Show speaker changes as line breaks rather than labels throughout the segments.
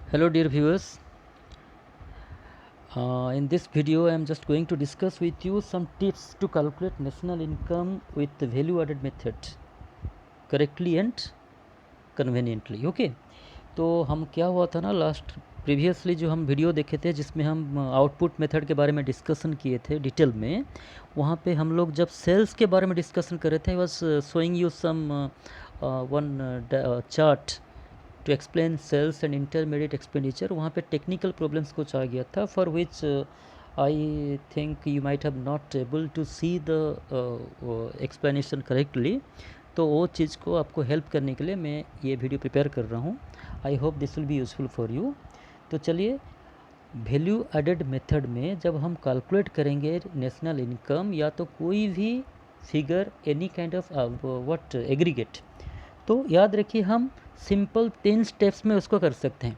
Hello dear viewers, in this video I am just going to discuss with you some tips to calculate national income with the value added method correctly and conveniently. Okay, तो हम क्या हुआ था ना last previously जो हम video देखे थे जिसमें हम आउटपुट मेथड के बारे में डिस्कशन किए थे डिटेल में, वहाँ पे हम लोग जब सेल्स के बारे में डिस्कशन कर रहे थे, I was showing you some one chart to explain sales and intermediate expenditure. वहाँ पे टेक्निकल प्रॉब्लम्स कुछ आ गया था for which I think you might have not able to see the explanation correctly. तो वो चीज़ को आपको हेल्प करने के लिए मैं ये वीडियो प्रिपेयर कर रहा हूँ। I hope this will be useful for you. तो चलिए, वैल्यू एडेड मेथड में जब हम कैलकुलेट करेंगे नेशनल इनकम या तो कोई भी figure any kind of what aggregate, तो याद रखिए हम सिंपल 3 स्टेप्स में उसको कर सकते हैं।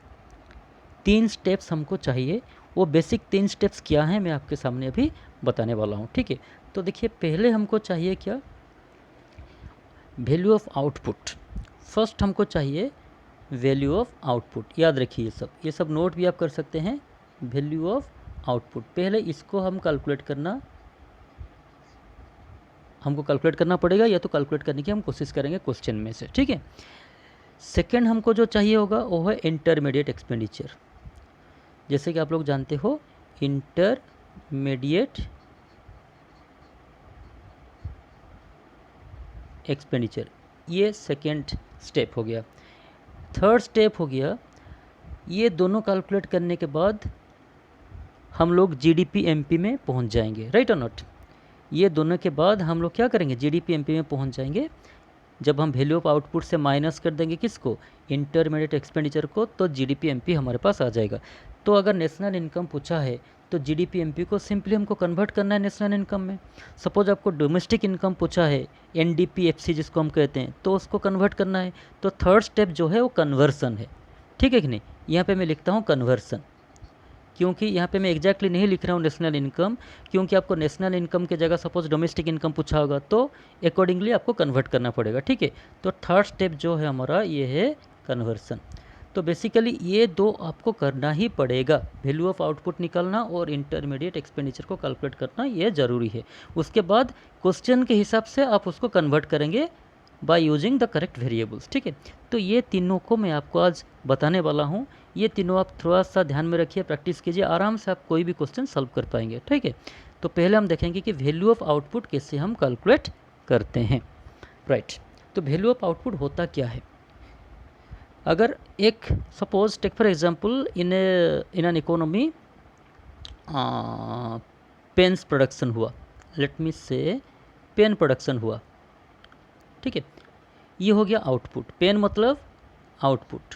3 स्टेप्स हमको चाहिए। वो बेसिक 3 स्टेप्स क्या हैं मैं आपके सामने अभी बताने वाला हूँ, ठीक है। तो देखिए, पहले हमको चाहिए क्या, वैल्यू ऑफ आउटपुट। फर्स्ट हमको चाहिए वैल्यू ऑफ आउटपुट। याद रखिए ये सब नोट भी आप कर सकते हैं। वैल्यू ऑफ आउटपुट, पहले इसको हमको कैलकुलेट करना पड़ेगा, या तो कैलकुलेट करने की हम कोशिश करेंगे क्वेश्चन में से, ठीक है। सेकेंड हमको जो चाहिए होगा वो है इंटरमीडिएट एक्सपेंडिचर। जैसे कि आप लोग जानते हो, इंटरमीडिएट एक्सपेंडिचर, ये सेकेंड स्टेप हो गया। थर्ड स्टेप हो गया, ये दोनों कैलकुलेट करने के बाद हम लोग जीडीपी एमपी में पहुंच जाएंगे, राइट और नॉट। ये दोनों के बाद हम लोग क्या करेंगे, जीडीपी एमपी में पहुंच जाएंगे। जब हम वैल्यू ऑफ आउटपुट से माइनस कर देंगे किसको, इंटरमीडिएट एक्सपेंडिचर को, तो जीडीपी एमपी हमारे पास आ जाएगा। तो अगर नेशनल इनकम पूछा है तो जीडीपी एमपी को सिंपली हमको कन्वर्ट करना है नेशनल इनकम में। सपोज आपको डोमेस्टिक इनकम पूछा है, एनडीपीएफसी जिसको हम कहते हैं, तो उसको कन्वर्ट करना है। तो थर्ड स्टेप जो है वो कन्वर्सन है, ठीक है कि नहीं। यहाँ पे मैं लिखता हूँ कन्वर्सन, क्योंकि यहाँ पे मैं एग्जैक्टली नहीं लिख रहा हूँ नेशनल इनकम, क्योंकि आपको नेशनल इनकम की जगह सपोज डोमेस्टिक इनकम पूछा होगा तो अकॉर्डिंगली आपको कन्वर्ट करना पड़ेगा, ठीक है। तो थर्ड स्टेप जो है हमारा ये है कन्वर्सन। तो बेसिकली ये दो आपको करना ही पड़ेगा, वैल्यू ऑफ आउटपुट निकालना और इंटरमीडिएट एक्सपेंडिचर को कैलकुलेट करना, ये ज़रूरी है। उसके बाद क्वेश्चन के हिसाब से आप उसको कन्वर्ट करेंगे by using the correct variables, ठीक है। तो ये तीनों को मैं आपको आज बताने वाला हूँ। ये तीनों आप थोड़ा सा ध्यान में रखिए, प्रैक्टिस कीजिए, आराम से आप कोई भी क्वेश्चन सॉल्व कर पाएंगे, ठीक है। तो पहले हम देखेंगे कि वैल्यू ऑफ आउटपुट कैसे हम कैलकुलेट करते हैं, राइट। तो वैल्यू ऑफ आउटपुट होता क्या है। अगर एक suppose take for example in an economy pens production हुआ, let me say pen production हुआ, ठीक है। ये हो गया आउटपुट, पेन मतलब आउटपुट।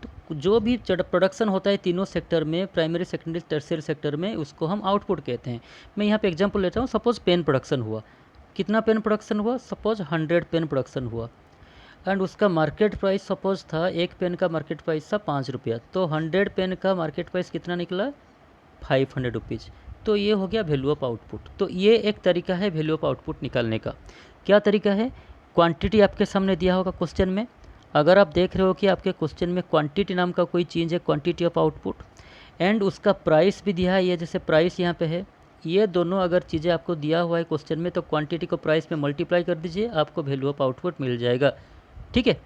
तो जो भी प्रोडक्शन होता है तीनों सेक्टर में, प्राइमरी सेकेंडरी टर्शियरी सेक्टर में, उसको हम आउटपुट कहते हैं। मैं यहाँ पे एग्जांपल लेता हूँ, सपोज पेन प्रोडक्शन हुआ। कितना पेन प्रोडक्शन हुआ, सपोज 100 पेन प्रोडक्शन हुआ, एंड उसका मार्केट प्राइस सपोज था, एक पेन का मार्केट प्राइस था 5 रुपया, तो 100 पेन का मार्केट प्राइस कितना निकला, 500 रुपीज़। तो ये हो गया वैल्यू ऑफ आउटपुट। तो ये एक तरीका है वैल्यू ऑफ आउटपुट निकालने का। क्या तरीका है, क्वांटिटी आपके सामने दिया होगा क्वेश्चन में। अगर आप देख रहे हो कि आपके क्वेश्चन में क्वांटिटी नाम का कोई चीज़ है, क्वांटिटी ऑफ आउटपुट, एंड उसका प्राइस भी दिया है, ये जैसे प्राइस यहाँ पे है, ये दोनों अगर चीज़ें आपको दिया हुआ है क्वेश्चन में, तो क्वांटिटी को प्राइस में मल्टीप्लाई कर दीजिए, आपको वैल्यू ऑफ आउटपुट मिल जाएगा, ठीक है।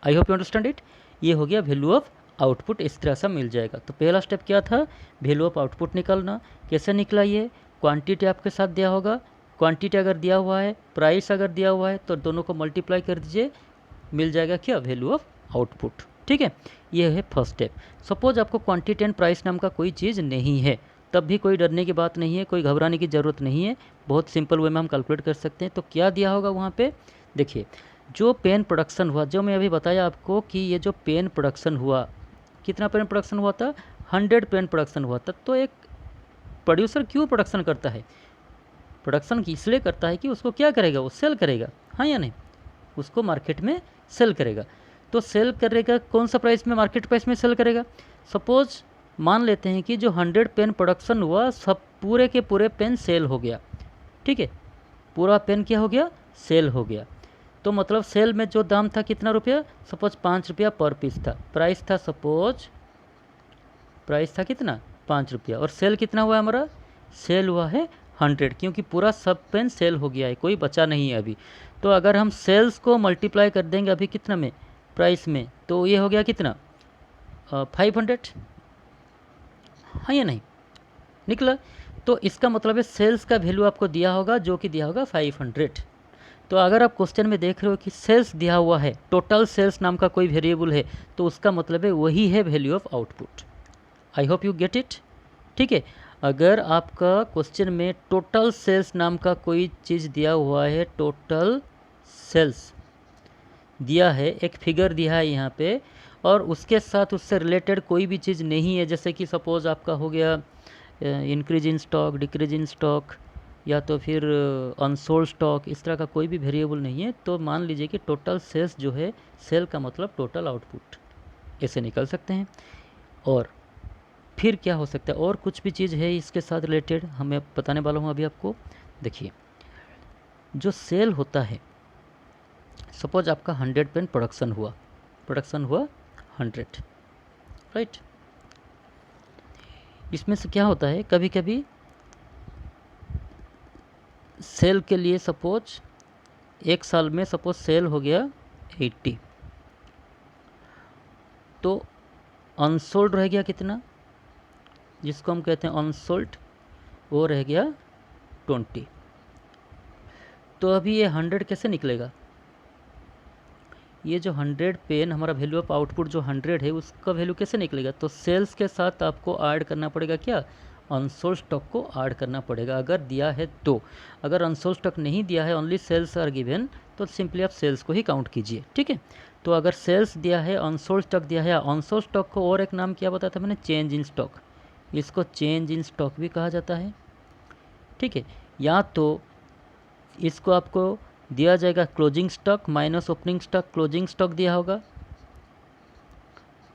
I hope you understand it. ये हो गया वैल्यू ऑफ आउटपुट, इस तरह से मिल जाएगा। तो पहला स्टेप क्या था, वैल्यू ऑफ आउटपुट निकालना। कैसे निकला, ये क्वांटिटी आपके साथ दिया होगा, क्वांटिटी अगर दिया हुआ है, प्राइस अगर दिया हुआ है, तो दोनों को मल्टीप्लाई कर दीजिए, मिल जाएगा क्या, वैल्यू ऑफ आउटपुट, ठीक है। ये है फर्स्ट स्टेप। सपोज आपको क्वांटिटी एंड प्राइस नाम का कोई चीज़ नहीं है, तब भी कोई डरने की बात नहीं है, कोई घबराने की ज़रूरत नहीं है, बहुत सिंपल वे में हम कैलकुलेट कर सकते हैं। तो क्या दिया होगा वहाँ पे, देखिए, जो पेन प्रोडक्शन हुआ, जो मैं अभी बताया आपको कि ये जो पेन प्रोडक्शन हुआ, कितना पेन प्रोडक्शन हुआ था, 100 पेन प्रोडक्शन हुआ था। तो एक प्रोड्यूसर क्यों प्रोडक्शन करता है, प्रोडक्शन इसलिए करता है कि उसको क्या करेगा, वो सेल करेगा, हाँ या नहीं, उसको मार्केट में सेल करेगा। तो सेल करेगा कौन सा प्राइस में, मार्केट प्राइस में सेल करेगा। सपोज मान लेते हैं कि जो 100 पेन प्रोडक्शन हुआ, सब पूरे के पूरे पेन सेल हो गया, ठीक है, पूरा पेन क्या हो गया, सेल हो गया। तो मतलब सेल में जो दाम था कितना रुपया, सपोज 5 रुपया पर पीस था, प्राइस था सपोज, प्राइस था कितना 5 रुपया, और सेल कितना हुआ हमारा, सेल हुआ है 100, क्योंकि पूरा सब पेन सेल हो गया है, कोई बचा नहीं है अभी। तो अगर हम सेल्स को मल्टीप्लाई कर देंगे अभी कितना में, प्राइस में, तो ये हो गया कितना 500, हाँ या नहीं, निकला। तो इसका मतलब है सेल्स का वैल्यू आपको दिया होगा, जो कि दिया होगा 500। तो अगर आप क्वेश्चन में देख रहे हो कि सेल्स दिया हुआ है, टोटल सेल्स नाम का कोई वेरिएबल है, तो उसका मतलब है वही है value of output. I hope you get it. ठीक है, अगर आपका क्वेश्चन में टोटल सेल्स नाम का कोई चीज़ दिया हुआ है, टोटल सेल्स दिया है, एक फिगर दिया है यहाँ पे, और उसके साथ उससे रिलेटेड कोई भी चीज़ नहीं है, जैसे कि सपोज़ आपका हो गया increase in stock, decrease in stock, या तो फिर अनसोल्ड स्टॉक, इस तरह का कोई भी वेरिएबल नहीं है, तो मान लीजिए कि टोटल सेल्स जो है, सेल का मतलब टोटल आउटपुट, ऐसे निकल सकते हैं। और फिर क्या हो सकता है, और कुछ भी चीज़ है इसके साथ रिलेटेड, हमें बताने वाला हूँ अभी आपको। देखिए, जो सेल होता है, सपोज आपका 100 पेन प्रोडक्शन हुआ 100, राइट। इसमें से क्या होता है, कभी कभी सेल के लिए सपोज एक साल में सपोज सेल हो गया 80, तो अनसोल्ड रह गया कितना, जिसको हम कहते हैं अनसोल्ड, वो रह गया 20। तो अभी ये 100 कैसे निकलेगा, ये जो 100 पेन हमारा वैल्यू ऑफ आउटपुट जो 100 है, उसका वैल्यू कैसे निकलेगा, तो सेल्स के साथ आपको ऐड करना पड़ेगा क्या, अनसोल्ड स्टॉक को ऐड करना पड़ेगा, अगर दिया है तो। अगर अनसोल्ड स्टॉक नहीं दिया है, ओनली सेल्स आर गिवन, तो सिंपली आप सेल्स को ही काउंट कीजिए। ठीक है, तो अगर सेल्स दिया है, अनसोल्ड स्टॉक दिया है, अनसोल्ड स्टॉक को और एक नाम क्या बताया था मैंने, चेंज इन स्टॉक, इसको चेंज इन स्टॉक भी कहा जाता है। ठीक है, या तो इसको आपको दिया जाएगा closing stock minus opening stock, closing stock दिया होगा,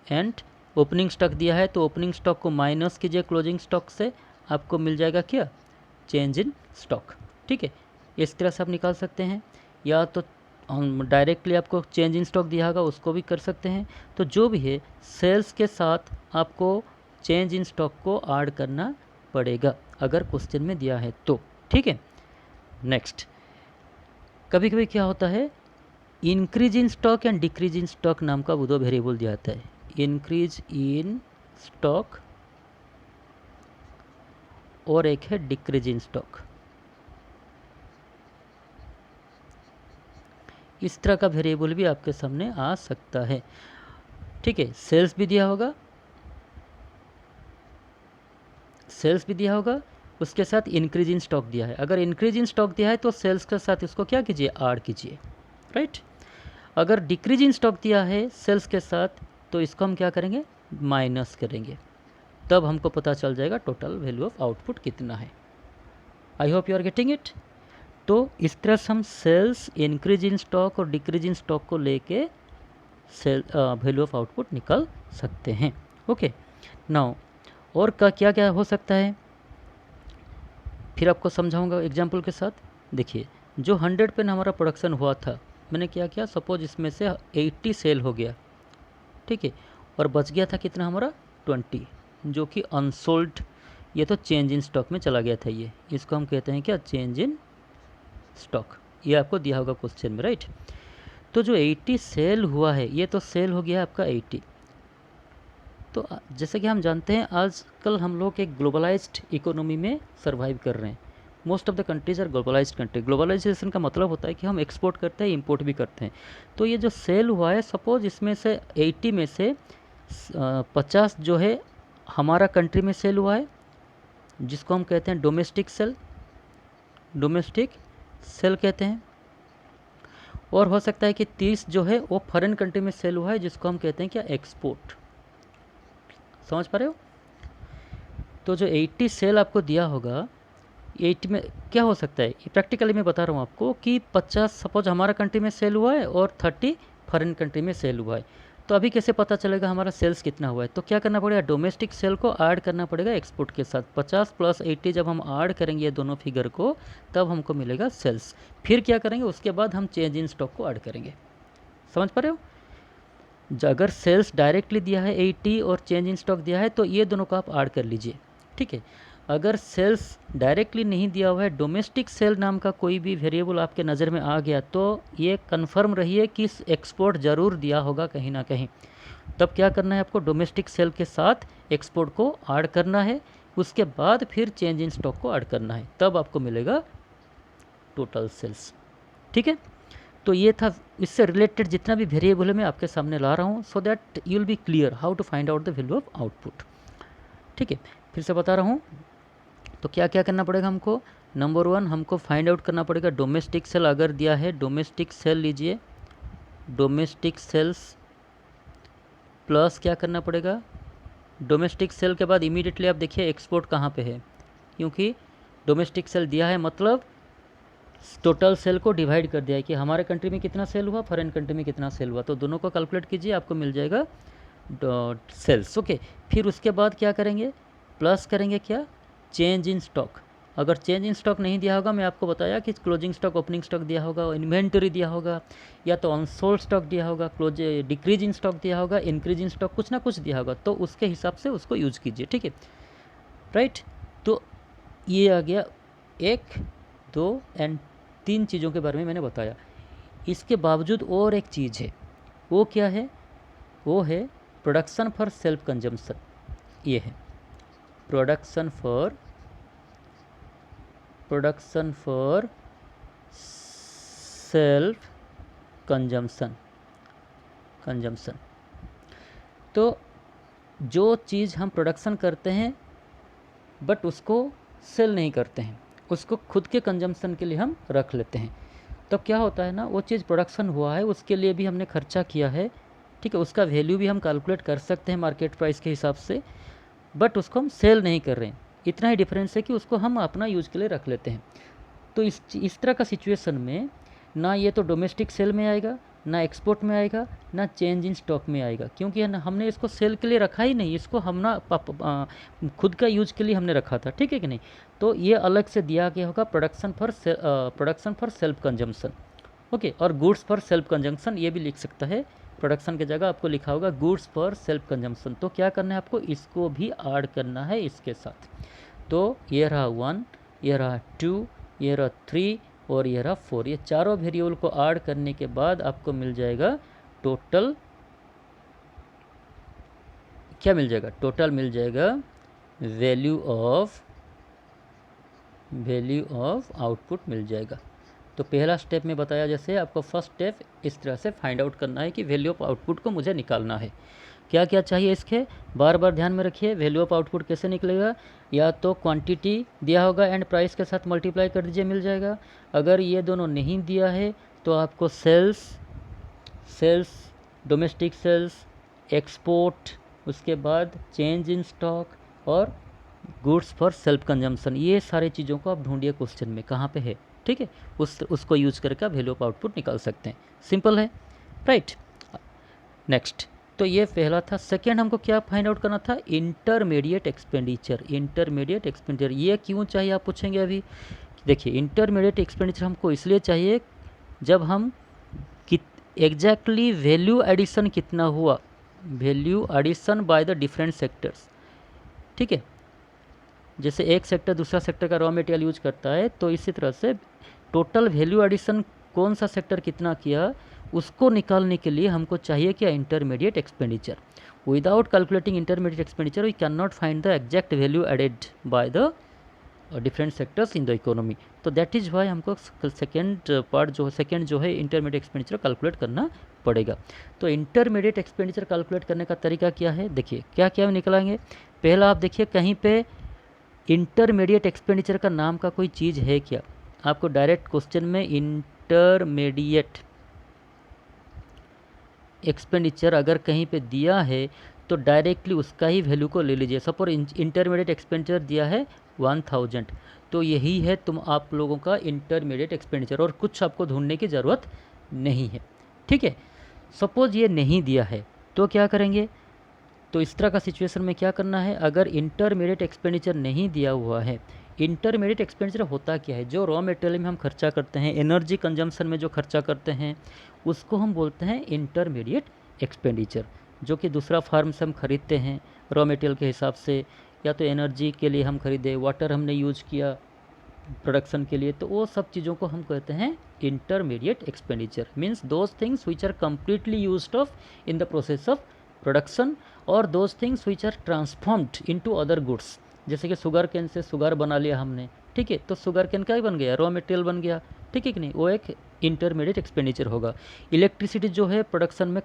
एंड ओपनिंग स्टॉक दिया है तो ओपनिंग स्टॉक को माइनस कीजिए क्लोजिंग स्टॉक से, आपको मिल जाएगा क्या, चेंज इन स्टॉक। ठीक है, इस तरह से आप निकाल सकते हैं, या तो डायरेक्टली आपको चेंज इन स्टॉक दिया होगा उसको भी कर सकते हैं। तो जो भी है, सेल्स के साथ आपको चेंज इन स्टॉक को ऐड करना पड़ेगा, अगर क्वेश्चन में दिया है तो। ठीक है, नेक्स्ट, कभी कभी क्या होता है, increase in stock and decrease in stock नाम का वो दो वेरिएबल दिया जाता है, इंक्रीज इन स्टॉक और एक है डिक्रीज इन स्टॉक। इस तरह का वेरिएबल भी आपके सामने आ सकता है। ठीक है, सेल्स भी दिया होगा, सेल्स भी दिया होगा, उसके साथ इंक्रीज इन स्टॉक दिया है। अगर इंक्रीज इन स्टॉक दिया है तो सेल्स के साथ इसको क्या कीजिए, ऐड कीजिए, राइट। अगर डिक्रीज इन स्टॉक दिया है सेल्स के साथ, तो इसको हम क्या करेंगे, माइनस करेंगे, तब हमको पता चल जाएगा टोटल वैल्यू ऑफ आउटपुट कितना है। I hope you are getting it. तो इस तरह से हम सेल्स, इंक्रीज इन स्टॉक और डिक्रीज इन स्टॉक को लेके सेल वैल्यू ऑफ आउटपुट निकाल सकते हैं। ओके, नाउ और का क्या क्या हो सकता है, फिर आपको समझाऊंगा एग्जाम्पल के साथ। देखिए, जो 100 पेन हमारा प्रोडक्शन हुआ था, मैंने क्या किया, सपोज इसमें से 80 सेल हो गया, ठीक है, और बच गया था कितना हमारा 20, जो कि अनसोल्ड, ये तो चेंज इन स्टॉक में चला गया था, ये इसको हम कहते हैं क्या, चेंज इन स्टॉक। ये आपको दिया होगा क्वेश्चन में, राइट। तो जो 80 सेल हुआ है, ये तो सेल हो गया आपका 80। तो जैसे कि हम जानते हैं आजकल हम लोग एक ग्लोबलाइज्ड इकोनॉमी में सर्वाइव कर रहे हैं। Most of the countries are globalised country. Globalisation का मतलब होता है कि हम एक्सपोर्ट करते हैं, इंपोर्ट भी करते हैं। तो ये जो सेल हुआ है, सपोज इसमें से 80 में से 50 जो है हमारा कंट्री में सेल हुआ है, जिसको हम कहते हैं डोमेस्टिक सेल, डोमेस्टिक सेल कहते हैं। और हो सकता है कि 30 जो है वो फॉरेन कंट्री में सेल हुआ है, जिसको हम कहते हैं क्या, एक्सपोर्ट। समझ पा रहे हो। तो जो 80 सेल आपको दिया होगा, 80 में क्या हो सकता है, प्रैक्टिकली मैं बता रहा हूँ आपको कि 50 सपोज हमारा कंट्री में सेल हुआ है और 30 फॉरेन कंट्री में सेल हुआ है। तो अभी कैसे पता चलेगा हमारा सेल्स कितना हुआ है? तो क्या करना पड़ेगा, डोमेस्टिक सेल को ऐड करना पड़ेगा एक्सपोर्ट के साथ। 50 + 80 जब हम ऐड करेंगे ये दोनों फिगर को, तब हमको मिलेगा सेल्स। फिर क्या करेंगे, उसके बाद हम चेंज इन स्टॉक को ऐड करेंगे। समझ पा रहे हो? अगर सेल्स डायरेक्टली दिया है 80 और चेंज इन स्टॉक दिया है तो ये दोनों को आप ऐड कर लीजिए, ठीक है। अगर सेल्स डायरेक्टली नहीं दिया हुआ है, डोमेस्टिक सेल नाम का कोई भी वेरिएबल आपके नज़र में आ गया, तो ये कन्फर्म रहिए कि एक्सपोर्ट ज़रूर दिया होगा कहीं ना कहीं। तब क्या करना है आपको, डोमेस्टिक सेल के साथ एक्सपोर्ट को ऐड करना है, उसके बाद फिर चेंज इन स्टॉक को ऐड करना है, तब आपको मिलेगा टोटल सेल्स, ठीक है। तो ये था इससे रिलेटेड जितना भी वेरिएबल है मैं आपके सामने ला रहा हूँ, so that you will be clear how to find out the value of output, ठीक है। फिर से बता रहा हूँ, तो क्या क्या करना पड़ेगा हमको। नंबर 1 हमको फाइंड आउट करना पड़ेगा डोमेस्टिक सेल अगर दिया है, डोमेस्टिक सेल लीजिए, डोमेस्टिक सेल्स प्लस क्या करना पड़ेगा, डोमेस्टिक सेल के बाद इमीडिएटली आप देखिए एक्सपोर्ट कहाँ पे है, क्योंकि डोमेस्टिक सेल दिया है मतलब टोटल सेल को डिवाइड कर दिया है कि हमारे कंट्री में कितना सेल हुआ, फॉरेन कंट्री में कितना सेल हुआ, तो दोनों को कैलकुलेट कीजिए, आपको मिल जाएगा सेल्स, ओके। फिर उसके बाद क्या करेंगे, प्लस करेंगे क्या, चेंज इन स्टॉक। अगर चेंज इन स्टॉक नहीं दिया होगा, मैं आपको बताया कि क्लोजिंग स्टॉक, ओपनिंग स्टॉक दिया होगा, इन्वेंटरी दिया होगा, या तो अनसोल्ड स्टॉक दिया होगा, डिक्रीज इन स्टॉक दिया होगा, इंक्रीज इन स्टॉक, कुछ ना कुछ दिया होगा, तो उसके हिसाब से उसको यूज कीजिए, ठीक है, राइट। तो ये आ गया 1, 2 एंड 3 चीज़ों के बारे में मैंने बताया। इसके बावजूद और एक चीज़ है, वो क्या है, वो है प्रोडक्शन फॉर सेल्फ कंजम्पशन। ये है प्रोडक्शन फॉर सेल्फ कंजम्पशन। तो जो चीज़ हम प्रोडक्शन करते हैं बट उसको सेल नहीं करते हैं, उसको खुद के कंजम्पशन के लिए हम रख लेते हैं, तब क्या होता है ना, वो चीज़ प्रोडक्शन हुआ है, उसके लिए भी हमने खर्चा किया है, ठीक है, उसका वैल्यू भी हम कैलकुलेट कर सकते हैं मार्केट प्राइस के हिसाब से, बट उसको हम सेल नहीं कर रहे हैं। इतना ही डिफरेंस है कि उसको हम अपना यूज़ के लिए रख लेते हैं। तो इस तरह का सिचुएशन में ना ये तो डोमेस्टिक सेल में आएगा, ना एक्सपोर्ट में आएगा, ना चेंज इन स्टॉक में आएगा, क्योंकि हमने इसको सेल के लिए रखा ही नहीं, इसको हम ना खुद का यूज के लिए हमने रखा था, ठीक है कि नहीं। तो ये अलग से दिया गया होगा production for self consumption, okay. और गुड्स फॉर सेल्फ कंजम्पशन ये भी लिख सकता है, प्रोडक्शन की जगह आपको लिखा होगा गुड्स फॉर सेल्फ कंजम्पशन। तो क्या करना है आपको, इसको भी ऐड करना है इसके साथ। तो ये रहा 1, ये रहा 2, ये रहा 3 और ये रहा 4। ये चारों वेरिएबल को ऐड करने के बाद आपको मिल जाएगा टोटल, क्या मिल जाएगा, टोटल मिल जाएगा वैल्यू ऑफ आउटपुट मिल जाएगा। तो पहला स्टेप में बताया जैसे आपको फर्स्ट स्टेप इस तरह से फाइंड आउट करना है कि वैल्यू ऑफ आउटपुट को मुझे निकालना है। क्या क्या चाहिए इसके, बार बार ध्यान में रखिए। वैल्यू ऑफ आउटपुट कैसे निकलेगा, या तो क्वांटिटी दिया होगा एंड प्राइस के साथ मल्टीप्लाई कर दीजिए, मिल जाएगा। अगर ये दोनों नहीं दिया है तो आपको सेल्स डोमेस्टिक सेल्स, एक्सपोर्ट, उसके बाद चेंज इन स्टॉक और गुड्स फॉर सेल्फ कंजम्पशन, ये सारी चीज़ों को आप ढूंढिए क्वेश्चन में कहाँ पे है, ठीक है। उसको यूज करके आप वैल्यू ऑफ आउटपुट निकाल सकते हैं, सिंपल है, राइट। नेक्स्ट, तो ये पहला था। सेकेंड हमको क्या फाइंड आउट करना था, इंटरमीडिएट एक्सपेंडिचर। ये क्यों चाहिए आप पूछेंगे अभी। देखिए, इंटरमीडिएट एक्सपेंडिचर हमको इसलिए चाहिए जब हम एग्जैक्टली वैल्यू एडिशन कितना हुआ, value addition by the different sectors, ठीक है। जैसे एक सेक्टर दूसरा सेक्टर का रॉ मटेरियल यूज करता है, तो इसी तरह से टोटल वैल्यू एडिशन कौन सा सेक्टर कितना किया, उसको निकालने के लिए हमको चाहिए क्या, intermediate expenditure. Without calculating intermediate expenditure we can not find the exact value added by the different sectors in the economy. तो दैट इज़ वाई हमको सेकेंड जो है इंटरमीडिएट एक्सपेंडिचर कैलकुलेट करना पड़ेगा। तो इंटरमीडिएट एक्सपेंडिचर कैलकुलेट करने का तरीका क्या है, देखिए क्या क्या निकलाएंगे। पहला आप देखिए कहीं पे इंटरमीडिएट एक्सपेंडिचर का नाम का कोई चीज़ है क्या, आपको डायरेक्ट क्वेश्चन में इंटरमीडिएट एक्सपेंडिचर अगर कहीं पे दिया है तो डायरेक्टली उसका ही वैल्यू को ले लीजिए। सपोज इंटरमीडिएट एक्सपेंडिचर दिया है 1000, तो यही है आप लोगों का इंटरमीडिएट एक्सपेंडिचर, और कुछ आपको ढूंढने की ज़रूरत नहीं है, ठीक है। सपोज ये नहीं दिया है तो क्या करेंगे, तो इस तरह का सिचुएशन में क्या करना है, अगर इंटरमीडिएट एक्सपेंडिचर नहीं दिया हुआ है, इंटरमीडिएट एक्सपेंडिचर होता क्या है, जो रॉ मटेरियल में हम खर्चा करते हैं, एनर्जी कंजम्पशन में जो खर्चा करते हैं, उसको हम बोलते हैं इंटरमीडिएट एक्सपेंडिचर, जो कि दूसरा फार्म से हम खरीदते हैं रॉ मटेरियल के हिसाब से, या तो एनर्जी के लिए हम खरीदे, वाटर हमने यूज किया प्रोडक्शन के लिए, तो वो सब चीज़ों को हम कहते हैं intermediate expenditure. Means those things which are completely used of in the process of production, और those things which are transformed into other goods. जैसे कि शुगर केन से शुगर बना लिया हमने, ठीक है, तो शुगर केन क्या बन गया, रॉ मटेरियल बन गया, ठीक है कि नहीं, वो एक इंटरमीडिएट एक्सपेंडिचर होगा। इलेक्ट्रिसिटी जो है प्रोडक्शन में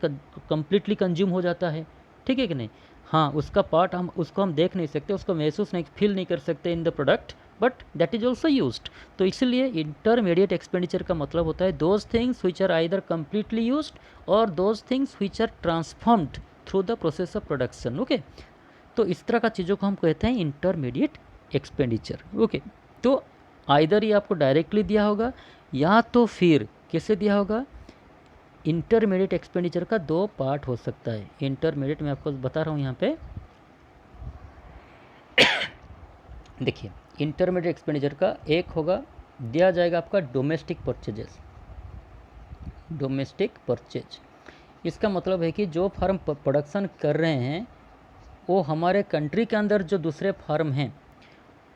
कम्प्लीटली कंज्यूम हो जाता है, ठीक है कि नहीं, हाँ, उसका पार्ट हम उसको हम देख नहीं सकते, उसको महसूस नहीं फील नहीं कर सकते in the product, but that is also used. तो इसलिए इंटरमीडिएट एक्सपेंडिचर का मतलब होता है those things which are either completely used और those things which are transformed through the process of production. Okay, तो इस तरह का चीज़ों को हम कहते हैं इंटरमीडिएट एक्सपेंडिचर। ओके, तो आइदर ये आपको डायरेक्टली दिया होगा या तो फिर कैसे दिया होगा। इंटरमीडिएट एक्सपेंडिचर का दो पार्ट हो सकता है। इंटरमीडिएट मैं आपको बता रहा हूँ यहाँ पे, देखिए इंटरमीडिएट एक्सपेंडिचर का एक होगा, दिया जाएगा आपका डोमेस्टिक परचेजेस। डोमेस्टिक परचेज, इसका मतलब है कि जो फार्म प्रोडक्शन कर रहे हैं वो हमारे कंट्री के अंदर जो दूसरे फार्म हैं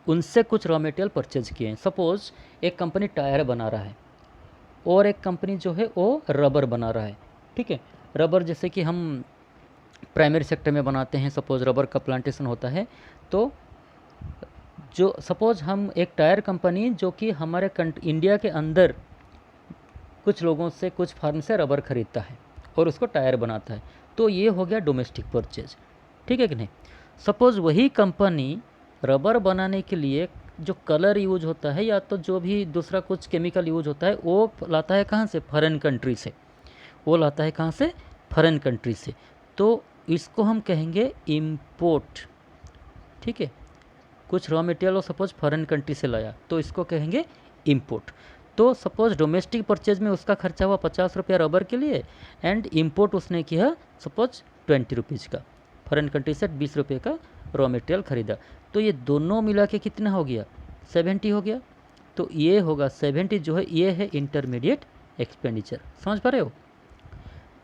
उनसे कुछ रॉ मटेरियल परचेज किए हैं। सपोज़ एक कंपनी टायर बना रहा है और एक कंपनी जो है वो रबर बना रहा है, ठीक है। रबर जैसे कि हम प्राइमरी सेक्टर में बनाते हैं, सपोज़ रबर का प्लांटेशन होता है, तो जो सपोज़ हम एक टायर कंपनी जो कि हमारे इंडिया के अंदर कुछ लोगों से, कुछ फार्म से रबर ख़रीदता है और उसको टायर बनाता है, तो ये हो गया डोमेस्टिक परचेज, ठीक है कि नहीं। सपोज़ वही कंपनी रबर बनाने के लिए जो कलर यूज होता है या तो जो भी दूसरा कुछ केमिकल यूज होता है वो लाता है कहाँ से, फॉरेन कंट्री से, वो लाता है कहाँ से, फॉरेन कंट्री से, तो इसको हम कहेंगे इम्पोर्ट, ठीक है। कुछ रॉ मटेरियल वो सपोज फॉरेन कंट्री से लाया तो इसको कहेंगे इम्पोर्ट। तो सपोज डोमेस्टिक परचेज में उसका खर्चा हुआ 50 रुपया रबर के लिए एंड इम्पोर्ट उसने किया सपोज 20 रुपीज़ का, फॉरेन कंट्री से 20 रुपये का रॉ मटेरियल खरीदा, तो ये दोनों मिला के कितना हो गया, 70 हो गया। तो ये होगा 70 जो है ये है इंटरमीडिएट एक्सपेंडिचर, समझ पा रहे हो।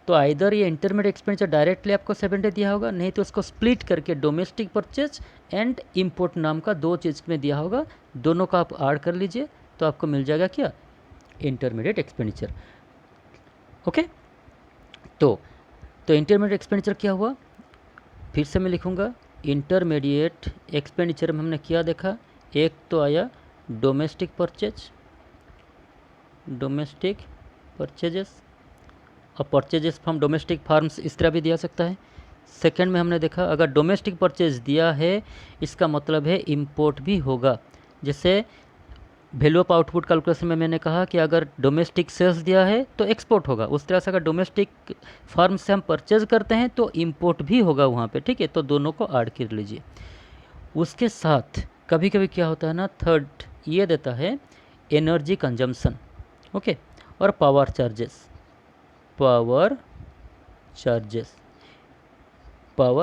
तो आइदर ये इंटरमीडिएट एक्सपेंडिचर डायरेक्टली आपको 70 दिया होगा, नहीं तो उसको स्प्लिट करके डोमेस्टिक परचेज एंड इम्पोर्ट नाम का दो चीज़ में दिया होगा, दोनों का आप ऐड कर लीजिए तो आपको मिल जाएगा क्या, इंटरमीडिएट एक्सपेंडिचर। ओके, तो इंटरमीडिएट एक्सपेंडिचर क्या हुआ, फिर से मैं लिखूँगा। इंटरमीडिएट एक्सपेंडिचर में हमने क्या देखा, एक तो आया डोमेस्टिक परचेज, डोमेस्टिक परचेजेस, और परचेजेस फ्रॉम डोमेस्टिक फार्म्स इस तरह भी दिया सकता है। सेकंड में हमने देखा अगर डोमेस्टिक परचेज दिया है इसका मतलब है इंपोर्ट भी होगा। जैसे वैल्यू ऑफ आउटपुट कैलकुलेशन में मैंने कहा कि अगर डोमेस्टिक सेल्स दिया है तो एक्सपोर्ट होगा, उस तरह से अगर डोमेस्टिक फार्म से हम परचेज करते हैं तो इंपोर्ट भी होगा वहाँ पे, ठीक है। तो दोनों को ऐड कर लीजिए। उसके साथ कभी कभी क्या होता है ना, थर्ड ये देता है एनर्जी कंजम्पशन, ओके, और पावर चार्जेस। पावर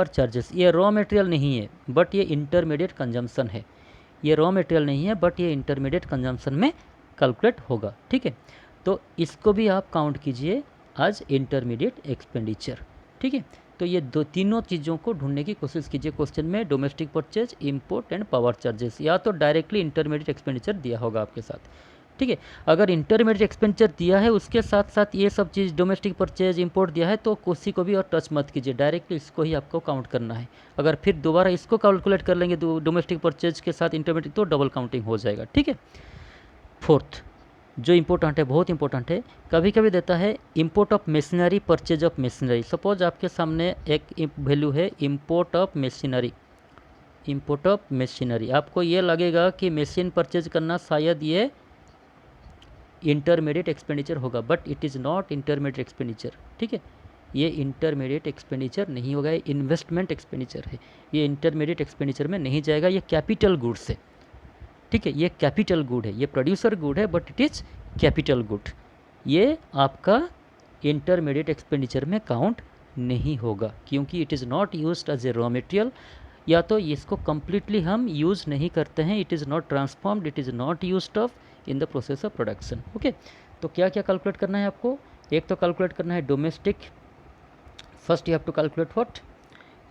चार्जेस ये रॉ मटेरियल नहीं है बट ये इंटरमीडिएट कंजम्पशन है, ये रॉ मटेरियल नहीं है बट ये इंटरमीडिएट कंजम्पशन में कैलकुलेट होगा, ठीक है। तो इसको भी आप काउंट कीजिए आज इंटरमीडिएट एक्सपेंडिचर, ठीक है। तो ये तीनों चीज़ों को ढूंढने की कोशिश कीजिए क्वेश्चन में, domestic purchase, import and power charges, या तो डायरेक्टली इंटरमीडिएट एक्सपेंडिचर दिया होगा आपके साथ, ठीक है। अगर इंटरमीडिएट एक्सपेंडिचर दिया है उसके साथ साथ ये सब चीज़ डोमेस्टिक परचेज, इंपोर्ट दिया है तो किसी को भी और टच मत कीजिए, डायरेक्टली इसको ही आपको काउंट करना है। अगर फिर दोबारा इसको कैलकुलेट कर लेंगे डोमेस्टिक परचेज के साथ इंटरमीडिएट तो डबल काउंटिंग हो जाएगा, ठीक है। फोर्थ जो इंपॉर्टेंट है, बहुत इंपॉर्टेंट है, कभी कभी देता है import of machinery, purchase of machinery. Suppose आपके सामने एक वैल्यू है import of machinery, import of machinery, आपको ये लगेगा कि मशीन परचेज करना शायद ये इंटरमीडिएट एक्सपेंडिचर होगा, but it is not intermediate expenditure, ठीक है। ये इंटरमीडिएट एक्सपेंडिचर नहीं होगा, ये इन्वेस्टमेंट एक्सपेंडिचर है, ये इंटरमीडिएट एक्सपेंडिचर में नहीं जाएगा, ये कैपिटल गुड्स है, ठीक है। ये कैपिटल गुड है, ये प्रोड्यूसर गुड है but it is capital good, ये आपका इंटरमीडिएट एक्सपेंडिचर में काउंट नहीं होगा, क्योंकि it is not used as a raw material, या तो इसको कम्प्लीटली हम यूज़ नहीं करते हैं, it is not transformed, it is not used of in the process of production. Okay, तो क्या क्या कैलकुलेट करना है आपको? एक तो कैलकुलेट करना है domestic, first you have to calculate what,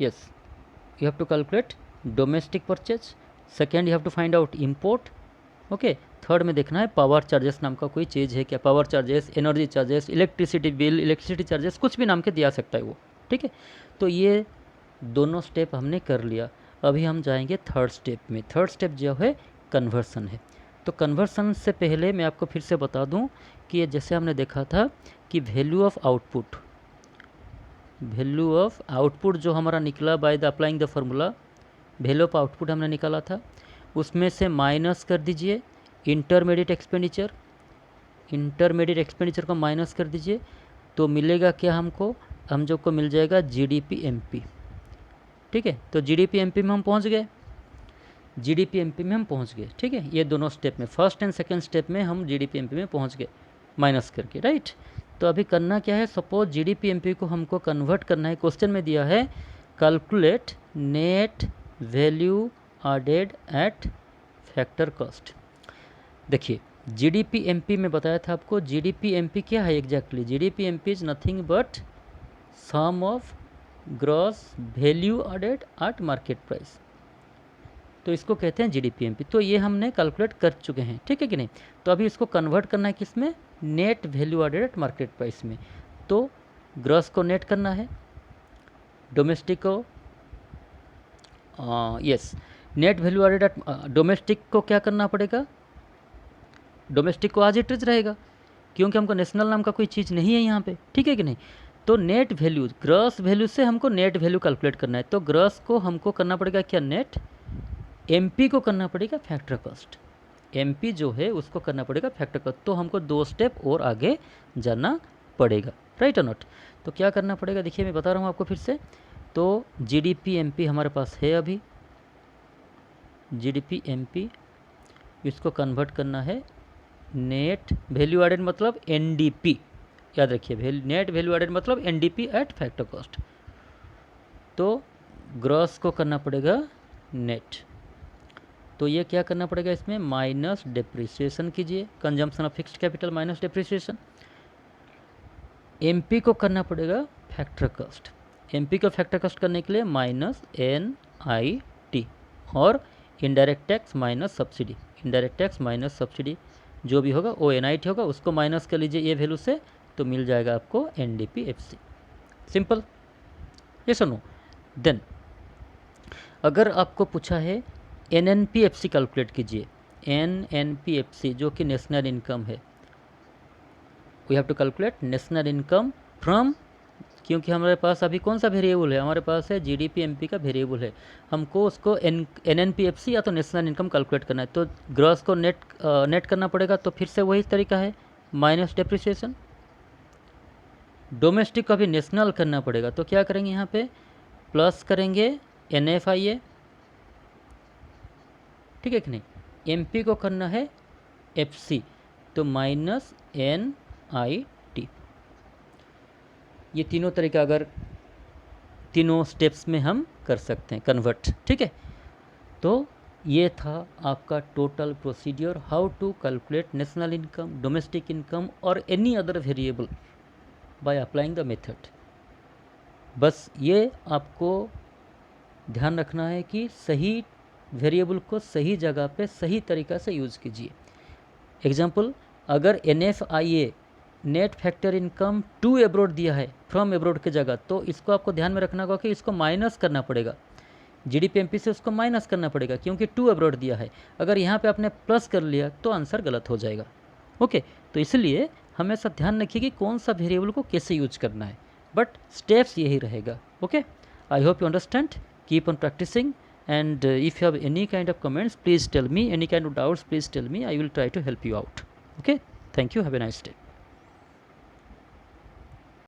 yes you have to calculate domestic purchase, second you have to find out import, okay, third में देखना है पावर चार्जेस नाम का कोई चीज़ है क्या, power charges, energy charges, electricity bill, electricity charges, कुछ भी नाम के दिया सकता है वो, ठीक है। तो ये दोनों स्टेप हमने कर लिया, अभी हम जाएंगे थर्ड स्टेप में। थर्ड स्टेप जो है कन्वर्सन है। तो कन्वर्सन से पहले मैं आपको फिर से बता दूं कि ये जैसे हमने देखा था कि value of output, value of output जो हमारा निकला by the applying the formula, value of output हमने निकाला था, उसमें से माइनस कर दीजिए इंटरमीडिएट एक्सपेंडिचर, इंटरमीडिएट एक्सपेंडिचर को माइनस कर दीजिए, तो मिलेगा क्या हमको, हम जो को मिल जाएगा जीडीपी एमपी, ठीक है। तो जीडीपी एमपी में हम पहुंच गए, जीडीपी एमपी में हम पहुंच गए, ठीक है। ये दोनों स्टेप में, फर्स्ट एंड सेकंड स्टेप में हम जीडीपी एमपी में पहुंच गए माइनस करके, राइट। तो अभी करना क्या है, सपोज जीडीपी एमपी को हमको कन्वर्ट करना है, क्वेश्चन में दिया है calculate net value added at factor cost. देखिए जीडीपी एमपी में बताया था आपको, जीडीपी एमपी क्या है exactly, GDP MP is nothing but sum of gross value added at market price, तो इसको कहते हैं जीडीपी एमपी। तो ये हमने कैलकुलेट कर चुके हैं, ठीक है कि नहीं। तो अभी इसको कन्वर्ट करना है किस में, net value added at market price में। तो ग्रॉस को नेट करना है, डोमेस्टिक को yes net value added at, domestic को क्या करना पड़ेगा, डोमेस्टिक को आज इट इज रहेगा, क्योंकि हमको नेशनल नाम का कोई चीज़ नहीं है यहाँ पे, ठीक है कि नहीं। तो नेट वैल्यू, ग्रॉस वैल्यू से हमको नेट वैल्यू कैलकुलेट करना है, तो ग्रॉस को हमको करना पड़ेगा क्या, नेट, एमपी को करना पड़ेगा फैक्टर कॉस्ट, एमपी जो है उसको करना पड़ेगा फैक्टर कॉस्ट। तो हमको 2 स्टेप और आगे जाना पड़ेगा, राइट और नॉट। तो क्या करना पड़ेगा, देखिए मैं बता रहा हूँ आपको फिर से। तो जीडीपी एमपी हमारे पास है अभी, जीडीपी एमपी, इसको कन्वर्ट करना है नेट वैल्यू एडेड मतलब एनडीपी, याद रखिए नेट वैल्यू एडेड मतलब एनडीपी एट फैक्टर कॉस्ट। तो ग्रॉस को करना पड़ेगा नेट, तो ये क्या करना पड़ेगा इसमें, माइनस डिप्रिसिएशन कीजिए, consumption of fixed capital minus depreciation. MP को करना पड़ेगा फैक्टर कॉस्ट, एमपी को फैक्टर कॉस्ट करने के लिए माइनस एनआईटी, और indirect tax minus subsidy, indirect tax minus subsidy जो भी होगा वो एनआईटी होगा, उसको माइनस कर लीजिए ये वैल्यू से, तो मिल जाएगा आपको एनडीपीएफसी। सिंपल, ये सुनो। देन अगर आपको पूछा है एनएनपीएफसी कैलकुलेट कीजिए, एनएनपीएफसी जो कि नेशनल इनकम है, we have to calculate national income from, क्योंकि हमारे पास अभी कौन सा वेरिएबल है, हमारे पास है जीडीपी एमपी का वेरिएबल है, हमको उसको एनएनपीएफसी या तो नेशनल इनकम कैलकुलेट करना है। तो ग्रॉस को नेट करना पड़ेगा, तो फिर से वही तरीका है, माइनस डिप्रिसिएशन। डोमेस्टिक को अभी नेशनल करना पड़ेगा, तो क्या करेंगे यहाँ पे, प्लस करेंगे एनएफआईए, ठीक है कि नहीं। एमपी को करना है एफसी, तो माइनस एनआईटी। ये तीनों तरीका अगर तीनों स्टेप्स में हम कर सकते हैं कन्वर्ट, ठीक है। तो ये था आपका total procedure, how to calculate national income, domestic income और any other variable by applying the method. बस ये आपको ध्यान रखना है कि सही वेरिएबल को सही जगह पे सही तरीक़ा से यूज़ कीजिए। एग्जाम्पल, अगर NFIA net factor income to abroad दिया है फ्रॉम एब्रोड की जगह, तो इसको आपको ध्यान में रखना होगा कि इसको माइनस करना पड़ेगा, जीडीपी एमपी से उसको माइनस करना पड़ेगा, क्योंकि टू एब्रोड दिया है। अगर यहाँ पे आपने प्लस कर लिया तो आंसर गलत हो जाएगा, ओके। तो इसलिए हमेशा ध्यान रखिए कि कौन सा वेरिएबल को कैसे यूज करना है, बट स्टेप्स यही रहेगा, okay. I hope you understand, keep on practising, and if you have any kind of comments, please tell me, any kind of doubts, please tell me, I will try to help you out, okay. Thank you, have a nice day.